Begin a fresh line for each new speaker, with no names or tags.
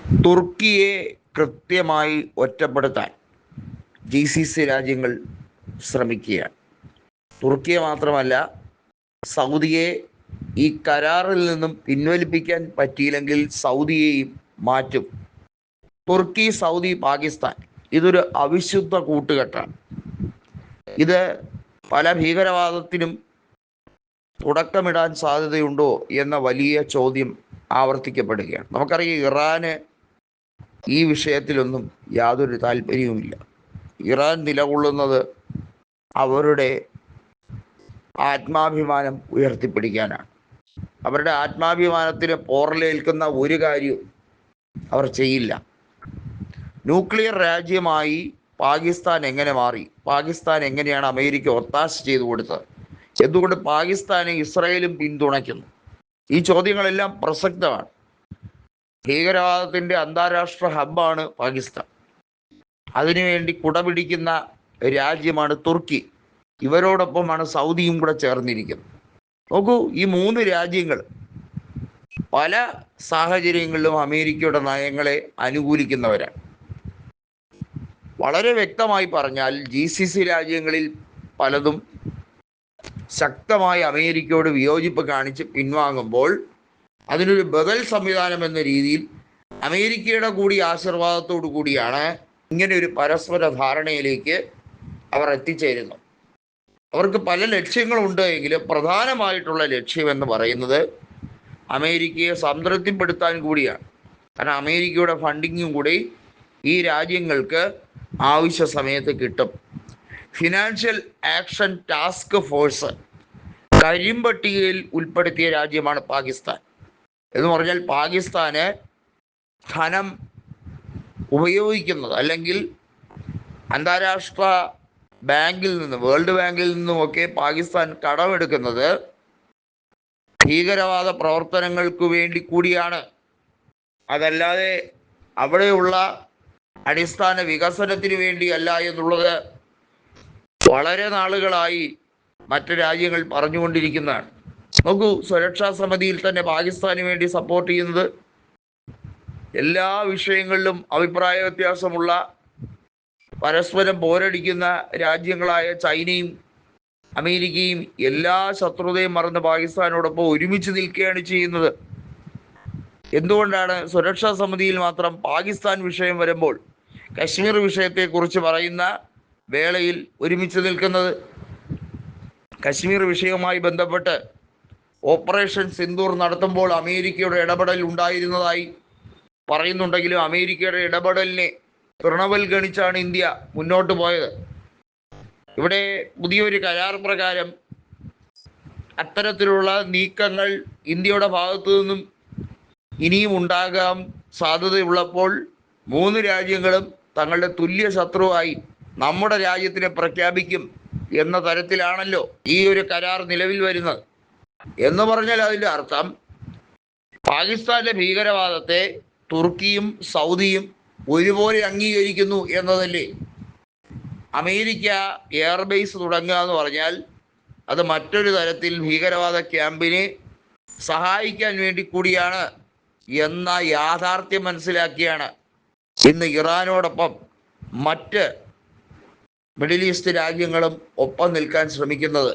തുർക്കിയെ കൃത്യമായി ഒറ്റപ്പെടുത്താൻ GCC രാജ്യങ്ങൾ ശ്രമിക്കുകയാണ്. തുർക്കിയെ മാത്രമല്ല, സൗദിയെ ഈ കരാറിൽ നിന്നും പിൻവലിപ്പിക്കാൻ പറ്റിയില്ലെങ്കിൽ സൗദിയെയും മാറ്റും. തുർക്കി, സൗദി, പാകിസ്ഥാൻ ഇതൊരു അവിശുദ്ധ കൂട്ടുകെട്ടാണ്. ഇത് പല ഭീകരവാദത്തിനും തുടക്കമിടാൻ സാധ്യതയുണ്ടോ എന്ന വലിയ ചോദ്യം ആവർത്തിക്കപ്പെടുകയാണ്. നമുക്കറിയാം, ഇറാന് ഈ വിഷയത്തിലൊന്നും യാതൊരു താല്പര്യവുമില്ല. ഇറാൻ നിലകൊള്ളുന്നത് അവരുടെ ആത്മാഭിമാനം ഉയർത്തിപ്പിടിക്കാനാണ്. അവരുടെ ആത്മാഭിമാനത്തിന് പോറലേൽക്കുന്ന ഒരു കാര്യവും അവർ ചെയ്യില്ല. ന്യൂക്ലിയർ രാജ്യമായി പാകിസ്ഥാൻ എങ്ങനെ മാറി? പാകിസ്ഥാൻ എങ്ങനെയാണ് അമേരിക്ക ഒത്താശ ചെയ്തു കൊടുത്തത്? എന്തുകൊണ്ട് പാകിസ്ഥാനെ ഇസ്രായേലും പിന്തുണയ്ക്കുന്നു? ഈ ചോദ്യങ്ങളെല്ലാം പ്രസക്തമാണ്. ഭീകരവാദത്തിൻ്റെ അന്താരാഷ്ട്ര ഹബ്ബാണ് പാകിസ്ഥാൻ. അതിനുവേണ്ടി കുടപിടിക്കുന്ന രാജ്യമാണ് തുർക്കി. ഇവരോടൊപ്പമാണ് സൗദിയും കൂടെ ചേർന്നിരിക്കുന്നത്. നോക്കൂ, ഈ 3 രാജ്യങ്ങൾ പല സാഹചര്യങ്ങളിലും അമേരിക്കയുടെ നയങ്ങളെ അനുകൂലിക്കുന്നവരാണ്. വളരെ വ്യക്തമായി പറഞ്ഞാൽ GCC രാജ്യങ്ങളിൽ പലതും ശക്തമായി അമേരിക്കയോട് വിയോജിപ്പ് കാണിച്ച് പിൻവാങ്ങുമ്പോൾ അതിനൊരു ബദൽ സംവിധാനം എന്ന രീതിയിൽ അമേരിക്കയുടെ കൂടി ആശീർവാദത്തോടു കൂടിയാണ് ഇങ്ങനെ ഒരു പരസ്പര ധാരണയിലേക്ക് അവർ എത്തിച്ചേരുന്നു. അവർക്ക് പല ലക്ഷ്യങ്ങളുണ്ട് എങ്കിലും പ്രധാനമായിട്ടുള്ള ലക്ഷ്യം എന്ന് പറയുന്നത് അമേരിക്കയെ സംതൃപ്തിപ്പെടുത്താൻ കൂടിയാണ്. കാരണം അമേരിക്കയുടെ ഫണ്ടിങ്ങും കൂടി ഈ രാജ്യങ്ങൾക്ക് ആവശ്യ സമയത്ത് കിട്ടും. ഫിനാൻഷ്യൽ ആക്ഷൻ ടാസ്ക് ഫോഴ്സ് കരിമ്പട്ടികയിൽ ഉൾപ്പെടുത്തിയ രാജ്യമാണ് പാകിസ്ഥാൻ. എന്ന് പറഞ്ഞാൽ പാകിസ്ഥാന് ധനം ഉപയോഗിക്കുന്നത്, അല്ലെങ്കിൽ അന്താരാഷ്ട്ര ബാങ്കിൽ നിന്നും, വേൾഡ് ബാങ്കിൽ നിന്നുമൊക്കെ പാകിസ്ഥാൻ കടമെടുക്കുന്നത് ഭീകരവാദ പ്രവർത്തനങ്ങൾക്ക് വേണ്ടി കൂടിയാണ്. അതല്ലാതെ അവിടെയുള്ള അടിസ്ഥാന വികസനത്തിന് വേണ്ടിയല്ല എന്നുള്ളത് വളരെ നാളുകളായി മറ്റ് രാജ്യങ്ങൾ പറഞ്ഞുകൊണ്ടിരിക്കുന്നതാണ്. നോക്കൂ, സുരക്ഷാ സമിതിയിൽ തന്നെ പാകിസ്ഥാന് വേണ്ടി സപ്പോർട്ട് ചെയ്യുന്നത് എല്ലാ വിഷയങ്ങളിലും അഭിപ്രായ വ്യത്യാസമുള്ള, പരസ്പരം പോരടിക്കുന്ന രാജ്യങ്ങളായ ചൈനയും അമേരിക്കയും എല്ലാ ശത്രുതയും മറന്ന് പാകിസ്ഥാനോടൊപ്പം ഒരുമിച്ച് നിൽക്കുകയാണ് ചെയ്യുന്നത്. എന്തുകൊണ്ടാണ് സുരക്ഷാ സമിതിയിൽ മാത്രം പാകിസ്ഥാൻ വിഷയം വരുമ്പോൾ കശ്മീർ വിഷയത്തെക്കുറിച്ച് പറയുന്ന വേളയിൽ ഒരുമിച്ച് നിൽക്കുന്നത്? കശ്മീർ വിഷയവുമായി ബന്ധപ്പെട്ട് ഓപ്പറേഷൻ സിന്ദൂർ നടത്തുമ്പോൾ അമേരിക്കയുടെ ഇടപെടൽ ഉണ്ടായിരുന്നതായി പറയുന്നുണ്ടെങ്കിലും അമേരിക്കയുടെ ഇടപെടലിനെ തൃണവൽഗണിച്ചാണ് ഇന്ത്യ മുന്നോട്ട് പോയത്. ഇവിടെ പുതിയൊരു കരാർ പ്രകാരം അത്തരത്തിലുള്ള നീക്കങ്ങൾ ഇന്ത്യയുടെ ഭാഗത്തു നിന്നും ഇനിയും ഉണ്ടാകാൻ സാധ്യതയുള്ളപ്പോൾ 3 രാജ്യങ്ങളും തങ്ങളുടെ തുല്യ ശത്രുവായി നമ്മുടെ രാജ്യത്തിനെ പ്രഖ്യാപിക്കും എന്ന തരത്തിലാണല്ലോ ഈ ഒരു കരാർ നിലവിൽ വരുന്നത്. എന്ന് പറഞ്ഞാൽ അതിൻ്റെ അർത്ഥം പാകിസ്ഥാന്റെ ഭീകരവാദത്തെ തുർക്കിയും സൗദിയും ഒരുപോലെ അംഗീകരിക്കുന്നു എന്നതല്ലേ? അമേരിക്ക എയർബേസ് തുടങ്ങുക എന്ന് പറഞ്ഞാൽ അത് മറ്റൊരു തരത്തിൽ ഭീകരവാദ ക്യാമ്പിനെ സഹായിക്കാൻ വേണ്ടി കൂടിയാണ് എന്ന യാഥാർത്ഥ്യം മനസ്സിലാക്കിയാണ് ഇന്ന് ഇറാനോടൊപ്പം മറ്റ് മിഡിൽ ഈസ്റ്റ് രാജ്യങ്ങളും ഒപ്പം നിൽക്കാൻ ശ്രമിക്കുന്നത്.